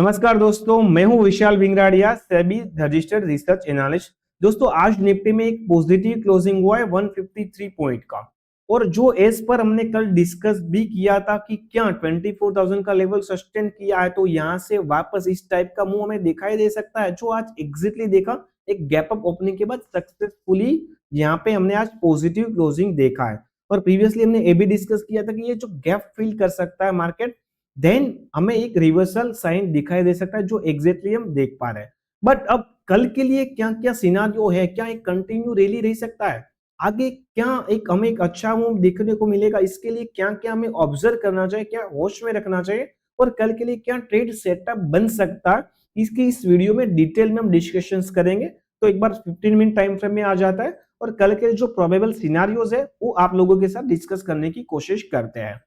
नमस्कार दोस्तों, मैं हूं विशाल भिंगराड़िया, सेबी रजिस्टर्ड रिसर्च एनालिस्ट। दोस्तों, आज निफ्टी में एक पॉजिटिव क्लोजिंग हुआ है 153 पॉइंट का। और जो एज पर हमने कल डिस्कस भी किया था कि क्या 24,000 का लेवल सस्टेन किया है तो यहां से वापस इस टाइप का मूव हमें दिखाई दे सकता है, जो आज एग्जैक्टली देखा। एक गैप अप ओपनिंग के बाद सक्सेसफुली यहां पे हमने आज पॉजिटिव क्लोजिंग देखा है। और प्रीवियसली हमने ये भी डिस्कस किया था कि ये जो गैप फिल कर सकता है मार्केट, देन हमें एक रिवर्सल साइन दिखाई दे सकता है, जो एग्जैक्टली हम देख पा रहे हैं। बट अब कल के लिए क्या क्या सिनारियो है, क्या एक कंटिन्यू रैली रह सकता है आगे, क्या एक हमें एक अच्छा मूव देखने को मिलेगा, इसके लिए क्या क्या हमें ऑब्जर्व करना चाहिए, क्या होश में रखना चाहिए, और कल के लिए क्या ट्रेड सेटअप बन सकता है, इसकी इस वीडियो में डिटेल में हम डिस्कशंस करेंगे। तो एक बार 15 मिनट टाइम फ्रेम में आ जाता है और कल के जो प्रोबेबल सिनारियोज है वो आप लोगों के साथ डिस्कस करने की कोशिश करते हैं।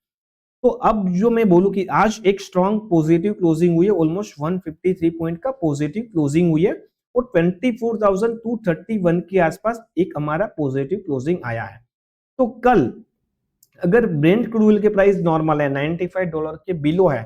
तो अब जो मैं बोलूं कि आज एक स्ट्रॉन्ग पॉजिटिव क्लोजिंग हुई है, ऑलमोस्ट 153 पॉइंट का पॉजिटिव क्लोजिंग हुई है और 24,231 के आसपास एक हमारा पॉजिटिव क्लोजिंग आया है। तो कल अगर ब्रेंट क्रूड ऑयल के प्राइस नॉर्मल है, $95 के बिलो है,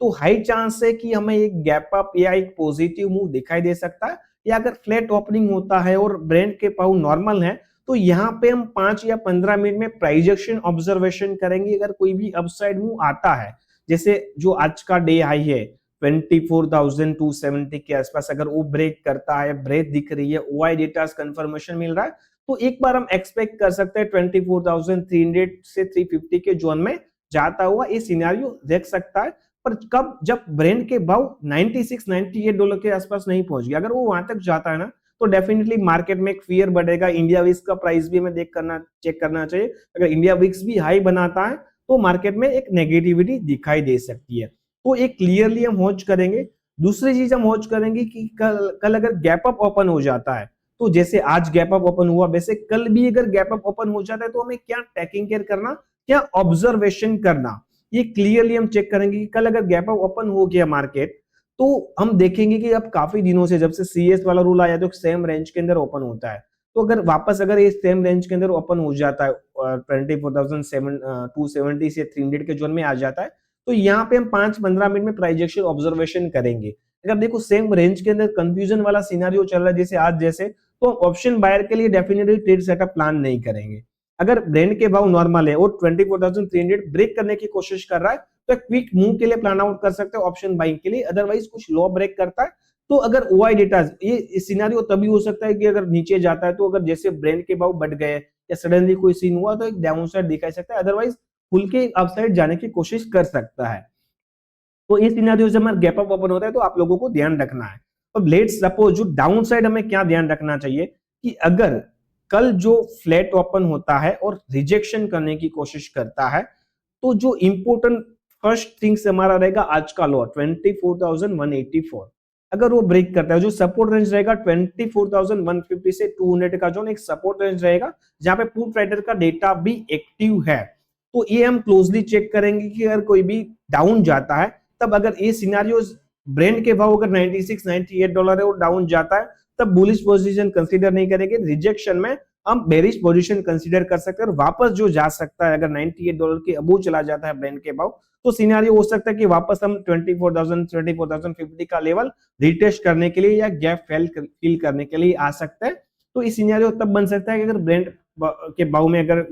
तो हाई चांस है कि हमें एक गैप अप या एक पॉजिटिव मूव दिखाई दे सकता है। या अगर फ्लैट ओपनिंग होता है और ब्रेंट के भाव नॉर्मल है, तो यहाँ पे हम 5 या 15 मिनट में प्राइस एक्शन ऑब्जर्वेशन करेंगे। अगर कोई भी अपसाइड मूव आता है, जैसे जो आज का डे हाई है 24,270 के आसपास, अगर वो ब्रेक करता है, ब्रेक दिख रही है, ओआई डेटा कंफर्मेशन मिल रहा है, तो एक बार हम एक्सपेक्ट कर सकते हैं 24,300 से 350 के जोन में जाता हुआ ये सिनेरियो देख सकता है। पर कब, जब ब्रेंट के भाव 96 $98 के आसपास नहीं पहुंच गया, अगर वो वहां तक जाता है ना, तो डेफिनेटली मार्केट में एक फियर बढ़ेगा। इंडिया विक्स का प्राइस भी हमें चेक करना चाहिए। अगर इंडिया विक्स भी हाई बनाता है तो मार्केट में एक नेगेटिविटी दिखाई दे सकती है। तो एक क्लियरली हम वॉच करेंगे। दूसरी चीज हम वॉच करेंगे कि कल अगर गैप अप ओपन हो जाता है, तो जैसे आज गैप अप ओपन हुआ, वैसे कल भी अगर गैप अप ओपन हो जाता है तो हमें क्या टेकिंग केयर करना, क्या ऑब्जर्वेशन करना, ये क्लियरली हम चेक करेंगे कि कल अगर गैप अप ओपन हो गया मार्केट, तो हम देखेंगे कि अब काफी दिनों से जब से सीएस वाला रूल आया तो सेम रेंज के अंदर ओपन होता है। तो अगर वापस अगर ये सेम रेंज के अंदर ओपन हो जाता है 24,270 से 300 के जोन में आ जाता है, तो यहाँ पे हम 5-15 मिनट में प्राइस एक्शन ऑब्जर्वेशन करेंगे। अगर देखो सेम रेंज के अंदर कंफ्यूजन वाला सिनारियो चल रहा है जैसे आज जैसे, तो ऑप्शन बायर के लिए डेफिनेटली ट्रेड सेटअप प्लान नहीं करेंगे। अगर ब्रेंट के भाव नॉर्मल है और 24,300 ब्रेक करने की कोशिश कर रहा है, तो क्विक मूव के लिए प्लान आउट कर सकते हैं ऑप्शन बाइंग के लिए। अदरवाइज कुछ लो ब्रेक करता है तो अगर ओआई डेटा, ये सिनेरियो तभी हो सकता है कि अगर नीचे जाता है, तो अगर जैसे ब्रेंट के भाव बढ़ गए या सडनली कोई सीन हुआ तो एक डाउन साइड दिखा सकता है, अदरवाइज खुल के अपसाइड जाने की कोशिश कर सकता है। तो इस सिनेरियो से हमारा गैप अप ओपन होता है तो आप लोगों को ध्यान रखना है। अब लेट्स सपोज जो डाउन साइड हमें क्या ध्यान रखना चाहिए कि अगर कल जो फ्लैट ओपन होता है और रिजेक्शन करने की कोशिश करता है, तो जो इंपोर्टेंट फर्स्ट थिंग्स हमारा रहेगा आज का लो 24,184। अगर वो ब्रेक करता है, जो सपोर्ट रेंज रहेगा 24,150 से 200 का जोन एक सपोर्ट रेंज रहेगा, जहां पे पुट राइटर का डेटा भी एक्टिव है। तो ये हम क्लोजली चेक करेंगे कि अगर कोई भी डाउन जाता है, तब अगर ये सिनेरियोस ब्रेंट के भाव अगर 96 $98 है और डाउन जाता है, तब बुलिश पोजीशन कंसीडर नहीं करेंगे। रिजेक्शन में हम बेरिश पोजीशन कंसीडर कर सकते हैं और वापस जो जा सकता है, अगर $98 के अबव चला जाता है ब्रेंट के भाव, तो सिनेरियो हो सकता है कि वापस हम 24,050 का लेवल रिटेस्ट करने के लिए या गैप फिल करने के लिए आ सकते हैं। तो इस सिनेरियो तब बन सकता है कि अगर ब्रेंट के भाव में अगर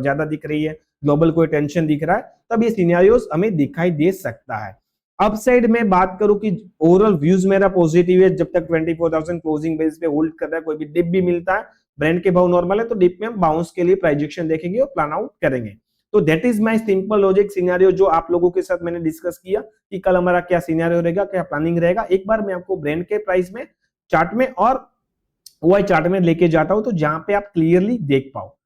ज्यादा दिख रही है, ग्लोबल कोई टेंशन दिख रहा है, तब ये सिनेरियोस हमें दिखाई दे सकता है। अपसाइड में बात करूं कि ओवरऑल व्यूज मेरा पॉजिटिव है, जब तक 24,000 क्लोजिंग बेस पे होल्ड कर रहा है। कोई भी डिप भी मिलता है, ब्रेंड के भाव नॉर्मल है, तो डिप में हम बाउंस के लिए प्राइजेक्शन देखेंगे और प्लान आउट करेंगे। तो that is my simple logic scenario, जो आप लोगों के साथ मैंने डिस्कस किया कि कल हमारा क्या सिनेरियो रहेगा, क्या प्लानिंग रहेगा। एक बार मैं आपको ब्रेंड के प्राइस में, चार्ट में और ओआई चार्ट में लेके जाता हूं, तो जहां पे आप क्लियरली देख पाओ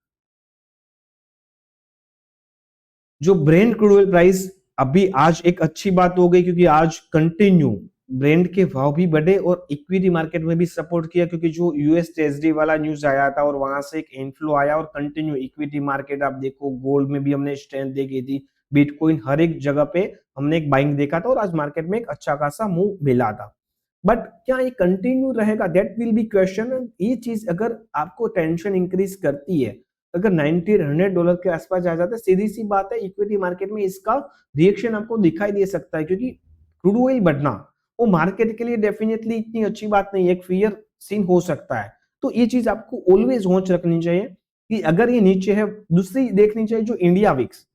जो ब्रेंट क्रूड ऑयल प्राइस अभी आज एक अच्छी बात हो गई, क्योंकि आज कंटिन्यू ब्रेंट के भाव भी बढ़े और इक्विटी मार्केट में भी सपोर्ट किया, क्योंकि जो यूएस ट्रेजरी वाला न्यूज आया था और वहां से एक इनफ्लो आया और कंटिन्यू इक्विटी मार्केट आप देखो, गोल्ड में भी हमने स्ट्रेंथ देखी थी, बिटकॉइन हर एक जगह पे हमने एक बाइंग देखा था और आज मार्केट में एक अच्छा खासा मूव मिला था। बट क्या ये कंटिन्यू रहेगा, दैट विल बी क्वेश्चन। ये चीज अगर आपको टेंशन इंक्रीज करती है, अगर 90-100 के आसपास आ जाता है, सीधी सी बात है इक्विटी मार्केट में इसका रिएक्शन आपको दिखाई दे सकता है, क्योंकि क्रूड ऑयल बढ़ना वो मार्केट के लिए डेफिनेटली इतनी अच्छी बात नहीं है, एक फियर सीन हो सकता है। तो ये चीज आपको ऑलवेज होच रखनी चाहिए कि अगर ये नीचे है। दूसरी देखनी चाहिए जो इंडिया विक्स,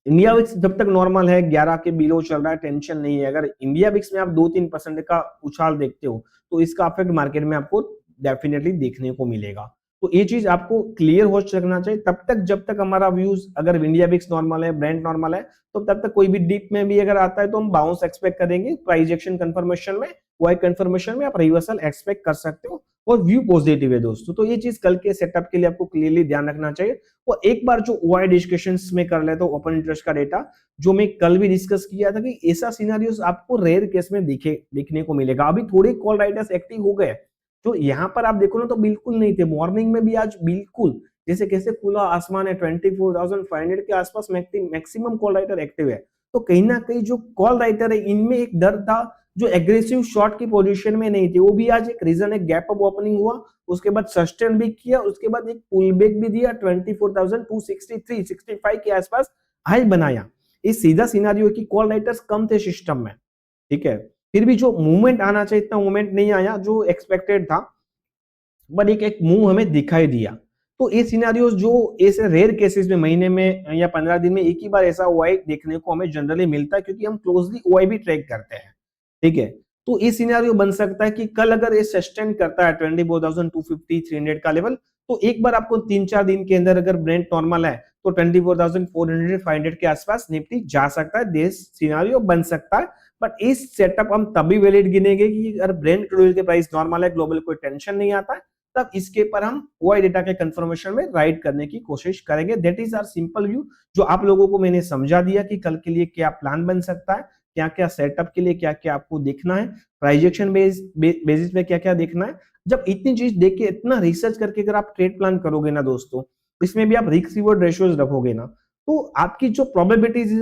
इंडिया विक्स जब तक नॉर्मल है 11 के बिलो चल रहा है, टेंशन नहीं है। अगर इंडिया विक्स में आप 2-3% का उछाल देखते हो तो इसका इफेक्ट मार्केट में आपको डेफिनेटली देखने को मिलेगा। तो ये चीज आपको क्लियर हो रखना चाहिए। तब तक जब तक हमारा व्यूज, अगर इंडिया विक्स नॉर्मल है, ब्रेंट नॉर्मल है, तो तब तक कोई भी डीप में भी अगर आता है तो हम बाउंस एक्सपेक्ट करेंगे। प्राइस एक्शन कंफर्मेशन में, वाई कंफर्मेशन में आप रिवर्सल एक्सपेक्ट कर सकते हो और व्यू पॉजिटिव है दोस्तों। तो ये चीज कल के सेटअप के लिए आपको क्लियरली ध्यान रखना चाहिए। और एक बार जो ओआई डिस्कशंस में कर लेते हो ओपन इंटरेस्ट का डेटा, जो मैं कल भी डिस्कस किया था कि ऐसा सिनेरियोस आपको रेयर केस में देखने को मिलेगा। अभी थोड़े कॉल राइटर्स एक्टिव हो गए, तो यहाँ पर आप देखो ना तो बिल्कुल नहीं थे। मॉर्निंग में भी आज बिल्कुल जैसे कैसे खुला आसमान है, 24,500 के आसपास मैक्सिमम कॉल राइटर एक्टिव है। तो कहीं ना कहीं जो कॉल राइटर है इनमें एक डर था, जो एग्रेसिव शॉर्ट की पोजीशन में नहीं थे, वो भी आज एक रीजन है। गैप अप ओपनिंग हुआ, उसके बाद सस्टेन भी किया, उसके बाद एक पुल बैक भी दिया, 24,263-65 के आसपास हाई बनाया। इस सीधा सिनारियो की कॉल राइटर्स कम थे सिस्टम में, ठीक है। फिर भी जो मूवमेंट आना चाहिए इतना मूवमेंट नहीं आया जो एक्सपेक्टेड था, बट एक मूव हमें दिखाई दिया। तो ये सिनेरियोस जो ऐसे रेयर केसेस में महीने में या 15 दिन में एक ही बार ऐसा ओआई देखने को हमें जनरली मिलता है, क्योंकि हम क्लोजली ओआई भी ट्रैक करते हैं, ठीक है। तो ये सिनेरियो बन सकता है कि कल अगर ये सस्टेन करता है 24,250-300 का लेवल, तो एक बार आपको 3-4 दिन के अंदर अगर ब्रेंट नॉर्मल है तो 24,400-500 के आसपास निफ्टी जा सकता है। देश सिनेरियो बन सकता है। बट इस सेटअप हम तभी वैलिड गिनेंगे कि अगर ब्रेंट क्रूड के प्राइस नॉर्मल है, ग्लोबल कोई टेंशन नहीं आता है, तब इसके पर हम ओआई डेटा के कंफर्मेशन में राइट करने की कोशिश करेंगे। That is our simple view, जो आप लोगों को मैंने समझा दिया कि कल के लिए क्या प्लान बन सकता है, क्या क्या सेटअप के लिए क्या क्या आपको देखना है, प्राइजेक्शन बेसिस पे क्या क्या देखना है। जब इतनी चीज देख के, इतना रिसर्च करके अगर आप ट्रेड प्लान करोगे ना दोस्तों, इसमें भी आप रिस्क रिवॉर्ड रेशियोज रखोगे ना, तो आपकी जो प्रोबेबिलिटीज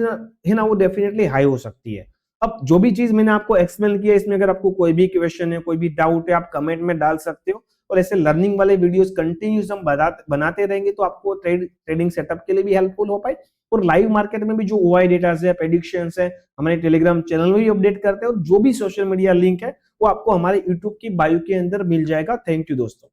है ना वो डेफिनेटली हाई हो सकती है। अब जो भी चीज मैंने आपको एक्सप्लेन किया, इसमें अगर आपको कोई भी क्वेश्चन है, कोई भी डाउट है, आप कमेंट में डाल सकते हो। और ऐसे लर्निंग वाले वीडियोस कंटिन्यूस हम बनाते रहेंगे, तो आपको ट्रेडिंग सेटअप के लिए भी हेल्पफुल हो पाए। और लाइव मार्केट में भी जो ओआई डेटा है, प्रेडिक्शंस है, हमारे टेलीग्राम चैनल में भी अपडेट करते हैं। और जो भी सोशल मीडिया लिंक है वो आपको हमारे यूट्यूब की बायो के अंदर मिल जाएगा। थैंक यू दोस्तों।